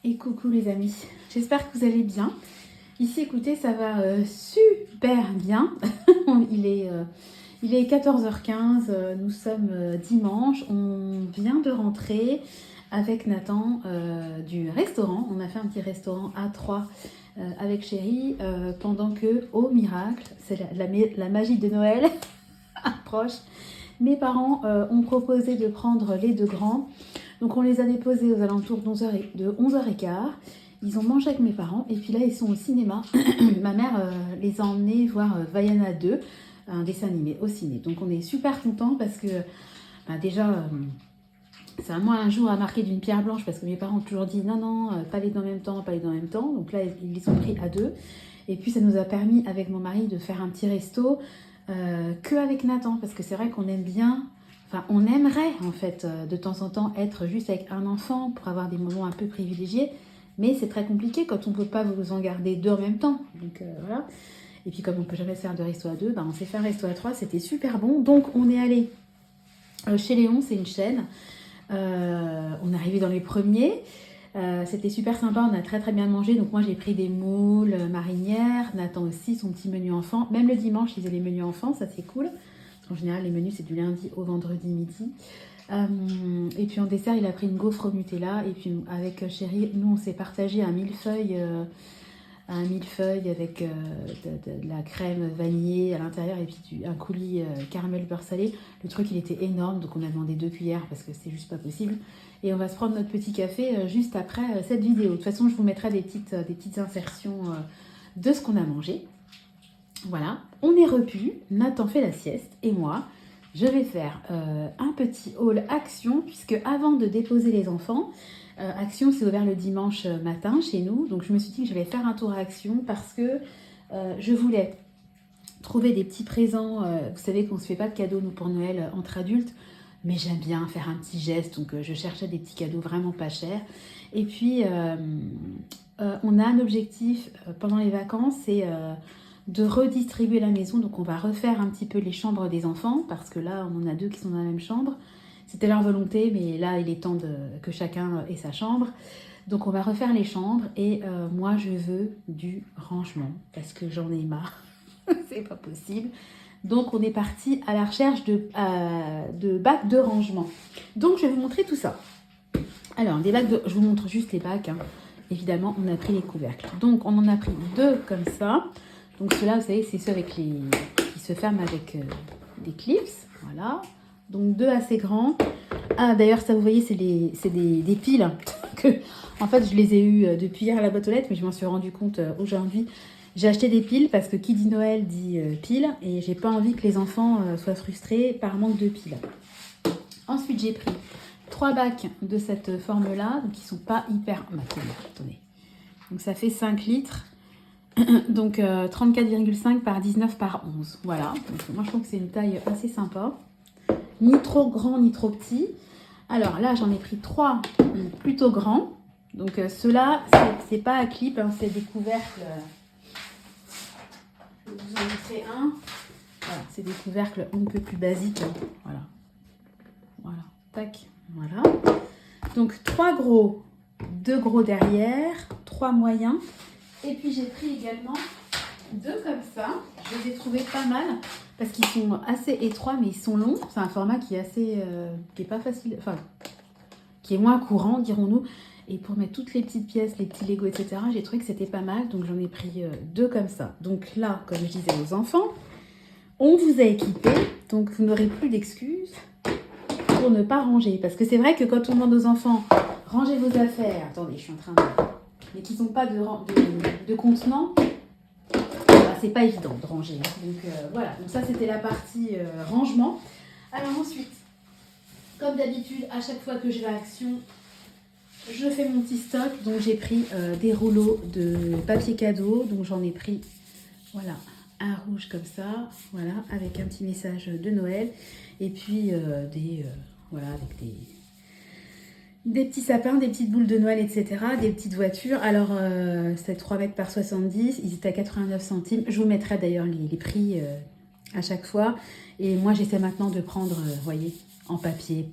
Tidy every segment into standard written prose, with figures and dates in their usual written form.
Et coucou les amis, j'espère que vous allez bien. Ici écoutez, ça va super bien. il est 14h15, nous sommes dimanche, on vient de rentrer avec Nathan du restaurant. On a fait un petit restaurant à 3 avec chérie pendant que, au miracle, c'est la magie de Noël approche. Mes parents ont proposé de prendre les deux grands. Donc on les a déposés aux alentours de 11h15. Ils ont mangé avec mes parents et puis là ils sont au cinéma. Ma mère les a emmenés voir Vaiana 2, un dessin animé au ciné. Donc on est super contents parce que déjà c'est vraiment un jour à marquer d'une pierre blanche parce que mes parents ont toujours dit non, pas les deux en même temps, pas les deux en même temps. Donc là ils les ont pris à deux. Et puis ça nous a permis avec mon mari de faire un petit resto que avec Nathan parce que c'est vrai qu'on aime bien. Enfin, on aimerait en fait de temps en temps être juste avec un enfant pour avoir des moments un peu privilégiés, mais c'est très compliqué quand on ne peut pas vous en garder deux en même temps. Donc voilà. Et puis comme on ne peut jamais faire de resto à deux, on s'est fait un resto à trois, c'était super bon. Donc on est allé chez Léon, c'est une chaîne. On est arrivé dans les premiers. C'était super sympa, on a très très bien mangé. Donc moi j'ai pris des moules marinières, Nathan aussi, son petit menu enfant. Même le dimanche, ils faisaient les menus enfants, ça c'est cool. En général, les menus, c'est du lundi au vendredi midi. Et puis en dessert, il a pris une gaufre au Nutella. Et puis avec chérie, nous, on s'est partagé un millefeuille avec de la crème vanillée à l'intérieur et puis un coulis caramel beurre salé. Le truc, il était énorme, donc on a demandé 2 cuillères parce que c'est juste pas possible. Et on va se prendre notre petit café juste après cette vidéo. De toute façon, je vous mettrai des petites insertions de ce qu'on a mangé. Voilà, on est repu, Nathan fait la sieste et moi, je vais faire un petit haul Action puisque avant de déposer les enfants, Action c'est ouvert le dimanche matin chez nous, donc je me suis dit que j'allais faire un tour à Action parce que je voulais trouver des petits présents. Vous savez qu'on ne se fait pas de cadeaux nous pour Noël entre adultes, mais j'aime bien faire un petit geste, donc je cherchais des petits cadeaux vraiment pas chers. Et puis on a un objectif pendant les vacances, c'est de redistribuer la maison. Donc on va refaire un petit peu les chambres des enfants parce que là on en a 2 qui sont dans la même chambre. C'était leur volonté, mais là il est temps que chacun ait sa chambre. Donc on va refaire les chambres et moi je veux du rangement parce que j'en ai marre. C'est pas possible. Donc on est parti à la recherche de bacs de rangement. Donc je vais vous montrer tout ça. Alors je vous montre juste les bacs. Évidemment on a pris les couvercles. Donc on en a pris 2 comme ça. Donc ceux-là, vous savez, c'est ceux qui se ferment avec des clips. Voilà. Donc 2 assez grands. Ah, d'ailleurs, ça, vous voyez, c'est des piles. En fait, je les ai eues depuis hier à la boîte aux lettres, mais je m'en suis rendu compte aujourd'hui. J'ai acheté des piles parce que qui dit Noël dit piles. Et j'ai pas envie que les enfants soient frustrés par manque de piles. Ensuite, j'ai pris 3 bacs de cette forme-là. Donc, ils sont pas hyper... attendez. Donc, ça fait 5 litres. Donc 34,5 par 19 par 11. Voilà. Donc, moi, je trouve que c'est une taille assez sympa. Ni trop grand, ni trop petit. Alors là, j'en ai pris 3 plutôt grands. Donc ceux-là, c'est pas à clip, c'est des couvercles. Je vais vous en montrer un. Voilà, c'est des couvercles un peu plus basiques. Voilà. Voilà. Tac. Voilà. Donc 3 gros, 2 gros derrière, 3 moyens. Et puis j'ai pris également 2 comme ça. Je les ai trouvés pas mal parce qu'ils sont assez étroits mais ils sont longs. C'est un format qui est assez, qui est pas facile, enfin qui est moins courant dirons-nous. Et pour mettre toutes les petites pièces, les petits Lego, etc. J'ai trouvé que c'était pas mal, donc j'en ai pris 2 comme ça. Donc là, comme je disais aux enfants, on vous a équipé, donc vous n'aurez plus d'excuses pour ne pas ranger. Parce que c'est vrai que quand on demande aux enfants rangez vos affaires, attendez, je suis en train de... mais qu'ils n'ont pas de contenant, c'est pas évident de ranger. Donc voilà, donc ça c'était la partie rangement. Alors ensuite, comme d'habitude, à chaque fois que je vais à Action, je fais mon petit stock. Donc j'ai pris des rouleaux de papier cadeau. Donc j'en ai pris, voilà, un rouge comme ça, voilà, avec un petit message de Noël. Et puis voilà, avec des petits sapins, des petites boules de Noël, etc. Des petites voitures. Alors, c'est 3 mètres par 70. Ils étaient à 89 centimes. Je vous mettrai d'ailleurs les prix à chaque fois. Et moi, j'essaie maintenant de prendre, vous voyez, en papier,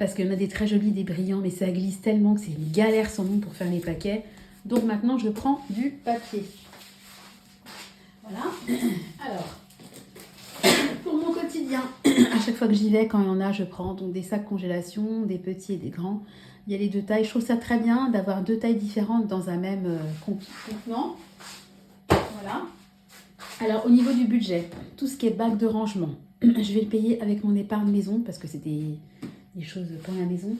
Parce qu'il y en a des très jolis, des brillants, mais ça glisse tellement que c'est une galère sans nom pour faire les paquets. Donc maintenant, je prends du papier. Voilà. Alors, pour mon quotidien, à chaque fois que j'y vais, quand il y en a, je prends donc des sacs congélation, des petits et des grands. Il y a les deux tailles. Je trouve ça très bien d'avoir deux tailles différentes dans un même contenant. Voilà. Alors, au niveau du budget, tout ce qui est bac de rangement, je vais le payer avec mon épargne maison parce que c'est des choses pour la maison.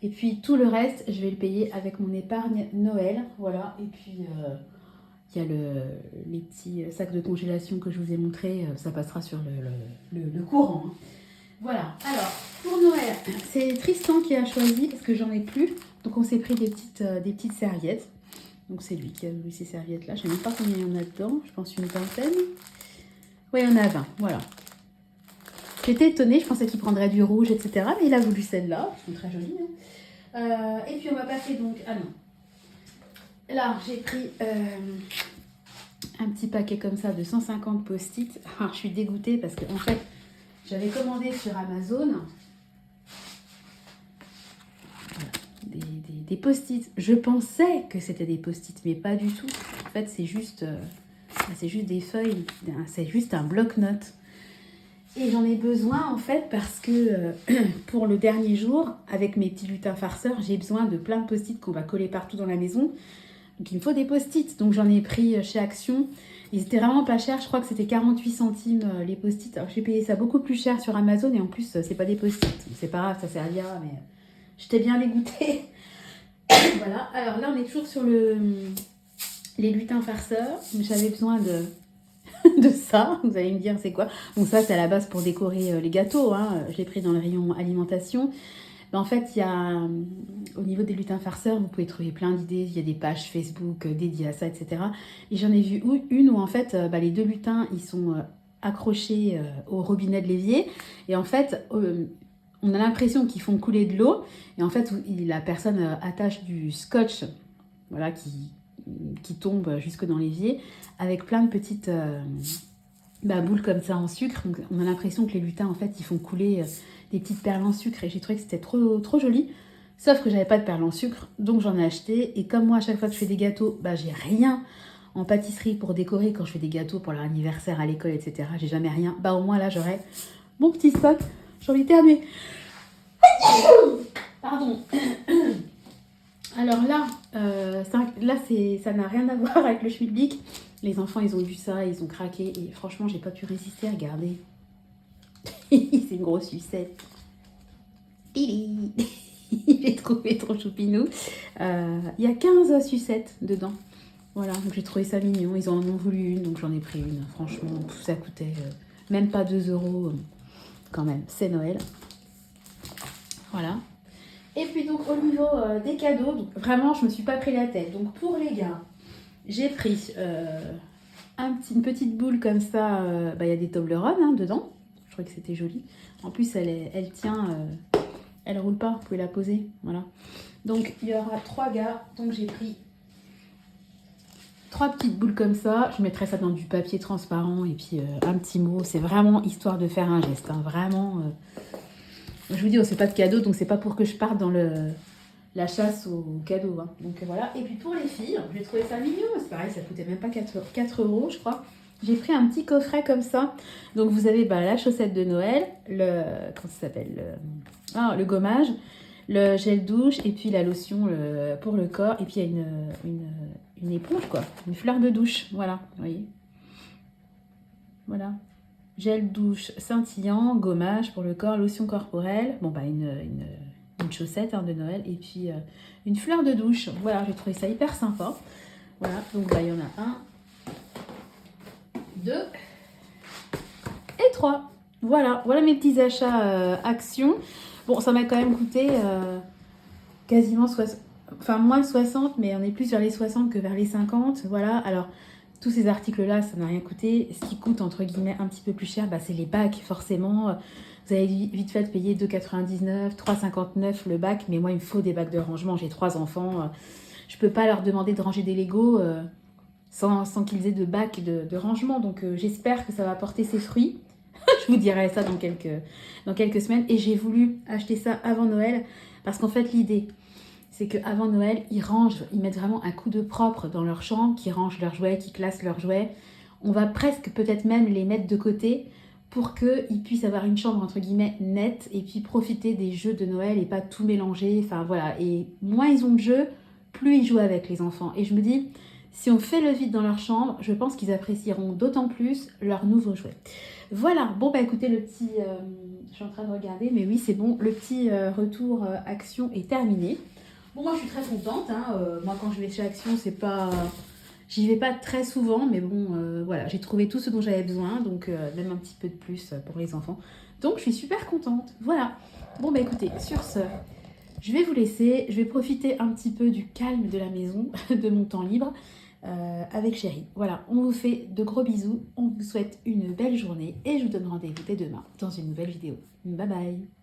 Et puis, tout le reste, je vais le payer avec mon épargne Noël. Voilà. Et puis, il y a les petits sacs de congélation que je vous ai montrés. Ça passera sur le courant. Hein. Voilà. Alors, pour Noël, c'est Tristan qui a choisi parce que j'en ai plus. Donc, on s'est pris des petites serviettes. Donc c'est lui qui a voulu ces serviettes là. Je ne sais même pas combien il y en a dedans. Je pense une vingtaine. Oui, il y en a 20. Voilà. J'étais étonnée. Je pensais qu'il prendrait du rouge, etc. Mais il a voulu celle-là. Elles sont très jolies. Hein. Et puis on va passer donc... Ah non. Là, j'ai pris un petit paquet comme ça de 150 post-it. Ah, je suis dégoûtée parce que en fait, j'avais commandé sur Amazon... Des post-it. Je pensais que c'était des post-it, mais pas du tout. En fait, c'est juste des feuilles, c'est juste un bloc-notes. Et j'en ai besoin, en fait, parce que pour le dernier jour, avec mes petits lutins farceurs, j'ai besoin de plein de post-it qu'on va coller partout dans la maison. Donc, il me faut des post-it. Donc, j'en ai pris chez Action. Ils étaient vraiment pas chers. Je crois que c'était 48 centimes les post-it. Alors, j'ai payé ça beaucoup plus cher sur Amazon. Et en plus, c'est pas des post-it. C'est pas grave, ça servira, mais j'étais bien dégoûtée. Voilà, alors là on est toujours sur les lutins farceurs. J'avais besoin de ça. Vous allez me dire c'est quoi. Bon, ça c'est à la base pour décorer les gâteaux. Hein. Je l'ai pris dans le rayon alimentation. Mais en fait, il y a au niveau des lutins farceurs, vous pouvez trouver plein d'idées. Il y a des pages Facebook dédiées à ça, etc. Et j'en ai vu une où en fait les deux lutins ils sont accrochés au robinet de l'évier. Et en fait, on a l'impression qu'ils font couler de l'eau. Et en fait, la personne attache du scotch voilà, qui tombe jusque dans l'évier avec plein de petites boules comme ça en sucre. Donc, on a l'impression que les lutins, en fait, ils font couler des petites perles en sucre. Et j'ai trouvé que c'était trop, trop joli. Sauf que j'avais pas de perles en sucre. Donc, j'en ai acheté. Et comme moi, à chaque fois que je fais des gâteaux, j'ai rien en pâtisserie pour décorer quand je fais des gâteaux pour leur anniversaire à l'école, etc. J'ai jamais rien. Au moins, là, j'aurai mon petit stock. J'ai envie d'éternuer. Pardon. Alors là, ça n'a rien à voir avec le schmilblick. Les enfants, ils ont vu ça, ils ont craqué. Et franchement, j'ai pas pu résister. Regardez. C'est une grosse sucette. J'ai trouvé trop choupinou. Il y a 15 sucettes dedans. Voilà, donc j'ai trouvé ça mignon. Ils en ont voulu une, donc j'en ai pris une. Franchement, ça coûtait même pas 2 € quand même. C'est Noël. Voilà. Et puis donc au niveau des cadeaux, donc vraiment je me suis pas pris la tête. Donc pour les gars, j'ai pris une petite boule comme ça. Il y a des Toblerone dedans. Je trouvais que c'était joli. En plus elle tient, elle roule pas. Vous pouvez la poser. Voilà. Donc il y aura 3 gars. Donc j'ai pris 3 petites boules comme ça. Je mettrai ça dans du papier transparent et puis un petit mot. C'est vraiment histoire de faire un geste. Hein. Vraiment. Je vous dis, c'est pas de cadeau, donc c'est pas pour que je parte dans la chasse aux cadeaux. Hein. Donc voilà. Et puis pour les filles, j'ai trouvé ça mignon. C'est pareil, ça coûtait même pas 4 €, je crois. J'ai pris un petit coffret comme ça. Donc vous avez la chaussette de Noël, comment ça s'appelle le gommage, le gel douche et puis la lotion pour le corps. Et puis il y a une éponge, quoi. Une fleur de douche. Voilà, vous voyez. Voilà. Gel douche scintillant, gommage pour le corps, lotion corporelle. Bon, une chaussette de Noël et puis une fleur de douche. Voilà, j'ai trouvé ça hyper sympa. Voilà, donc il y en a 1, 2 et 3. Voilà mes petits achats Action. Bon, ça m'a quand même coûté quasiment 60, enfin moins de 60, mais on est plus vers les 60 que vers les 50. Voilà, alors tous ces articles-là, ça n'a rien coûté. Ce qui coûte, entre guillemets, un petit peu plus cher, c'est les bacs, forcément. Vous avez vite fait payer 2,99, 3,59 le bac, mais moi, il me faut des bacs de rangement. J'ai 3 enfants. Je peux pas leur demander de ranger des Legos sans qu'ils aient de bacs de rangement. Donc, j'espère que ça va porter ses fruits. Je vous dirai ça dans quelques semaines. Et j'ai voulu acheter ça avant Noël parce qu'en fait, l'idée, c'est qu'avant Noël, ils rangent, ils mettent vraiment un coup de propre dans leur chambre, qui rangent leurs jouets, qui classent leurs jouets. On va presque peut-être même les mettre de côté pour qu'ils puissent avoir une chambre entre guillemets nette et puis profiter des jeux de Noël et pas tout mélanger. Enfin voilà, et moins ils ont de jeux, plus ils jouent avec les enfants. Et je me dis, si on fait le vide dans leur chambre, je pense qu'ils apprécieront d'autant plus leurs nouveaux jouets. Voilà, bon bah écoutez, le petit... je suis en train de regarder, mais oui c'est bon, le petit retour Action est terminé. Bon, moi je suis très contente, hein. Moi quand je vais chez Action, c'est pas... J'y vais pas très souvent, mais bon, voilà, j'ai trouvé tout ce dont j'avais besoin, donc même un petit peu de plus pour les enfants. Donc je suis super contente, voilà. Bon bah écoutez, sur ce, je vais vous laisser, je vais profiter un petit peu du calme de la maison, de mon temps libre, avec Chérie. Voilà, on vous fait de gros bisous, on vous souhaite une belle journée, et je vous donne rendez-vous dès demain dans une nouvelle vidéo. Bye bye.